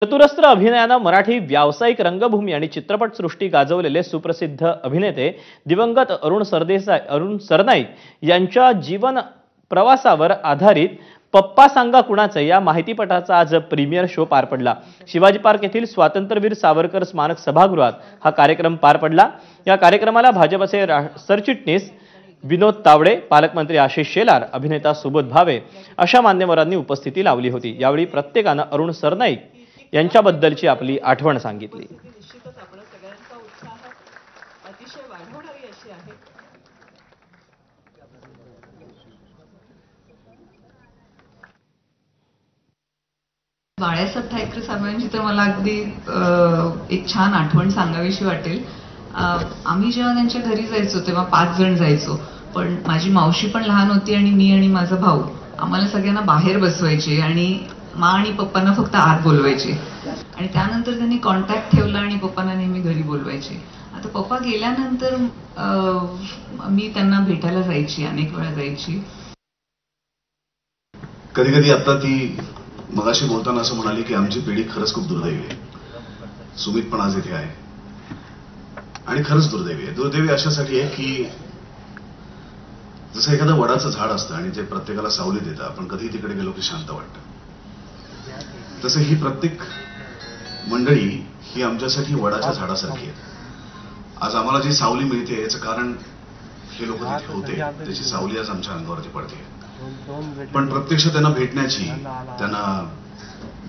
चतुरस्त्र अभिनयानं मराठी व्यावसायिक रंगभूमी आणि चित्रपटसृष्टी गाजवलेले सुप्रसिद्ध अभिनेते दिवंगत अरुण सरनाईक यांच्या जीवन प्रवासावर आधारित पप्पा सांगा कुणाचे या माहितीपटाचा आज प्रीमियर शो पार पडला। शिवाजी पार्क येथील स्वातंत्र्यवीर सावरकर स्मारक सभागृहात हा कार्यक्रम पार पडला। या कार्यक्रमाला भाजपचे सरचिटणीस विनोद तावडे, पालकमंत्री आशिष शेलार, अभिनेता सुबोध भावे अशा मान्यवरांनी उपस्थिती लावली होती। यावेळी प्रत्येकाने अरुण सरनाईक यांच्याबद्दलची आपली आठवण सांगितली। निश्चितच आपल्या सगळ्यांचा उत्साह अतिशय वाढवणारी अशी आहे। बाळासाहेब ठाकरे साहेबांची तर मला अगदी एक छान आठवण सांगावीशी वाटेल। आम्ही जेव्हा त्यांच्या घरी जायचो तेव्हा 5 जण जायचो, पण माझी मावशी पण लहान होती आणि मी आणि माझा भाऊ आम्हाला सगळ्यांना बाहेर बसवायचे आणि माँ आणि पप्पांना फक्त आत बोलवायचे आणि त्यानंतर त्यांनी कॉन्टॅक्ट ठेवला आणि पप्पांना नेहमी घरी बोलवायचे। आता पप्पा गेल्यानंतर मी त्यांना भेटायला जायची, अनेक वेळा जायची। कधी कधी आता ती मगाशी बोलताना असं म्हणाली की आमची पिढी खरंच खूप दुर्दैवी आहे। सुमित पण आज इथे आहे आणि खरंच दुर्दैवी आहे। दुर्दैवी अशासाठी आहे की जसं एखादं वडाचं झाड असतं आणि ते प्रत्येकाला सावली देतं, आपण कधी तिकडे गेलो की शांत वाटतं, तसं ही प्रत्येक मंडळी ही आमच्यासाठी वडाच्या झाडासारखी आहे। आज आम्हाला जी सावली मिळते याचं कारण हे लोक तिथे होते, त्याची सावली आज आमच्या अंगावरती पडते। पण प्रत्यक्ष त्यांना भेटण्याची, त्यांना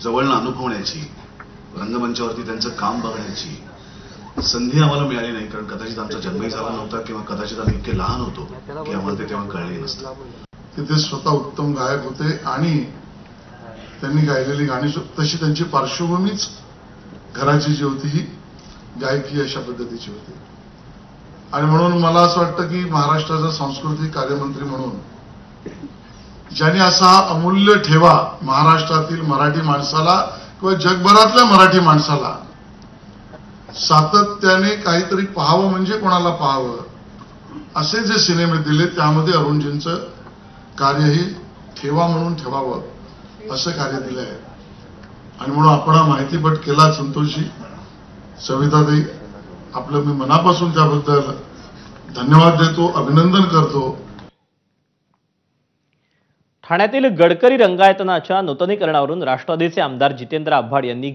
जवळनं अनुभवण्याची, रंगमंचावरती त्यांचं काम बघण्याची संधी आम्हाला मिळाली नाही, कारण कदाचित आमचा जन्मही झाला नव्हता किंवा कदाचित आम्ही इतके लहान होतो की आम्हाला ते तेव्हा कळले नसतं। ते स्वतः उत्तम गायक होते आणि त्यांनी गायलेली गाणी तशी त्यांची पार्श्वभूमीच घराची जी होती ही गायकी अशा पद्धतीची होती। आणि म्हणून मला असं वाटतं की महाराष्ट्राचा सांस्कृतिक कार्यमंत्री म्हणून ज्यांनी असा अमूल्य ठेवा महाराष्ट्रातील मराठी माणसाला किंवा जगभरातल्या मराठी माणसाला सातत्याने काहीतरी पाहावं म्हणजे कोणाला पाहावं असे जे सिनेमे दिले, त्यामध्ये अरुणजींचं कार्यही ठेवा म्हणून ठेवावं असं कार्य दिलं आहे। आणि म्हणून आपण हा माहितीपट केला संतोषी। सविताताई, आपलं मी मनापासून त्याबद्दल धन्यवाद देतो, अभिनंदन करतो। ठाण्यातील गडकरी रंगायतनाच्या नूतनीकरणावरून राष्ट्रवादीचे आमदार जितेंद्र आव्हाड यांनी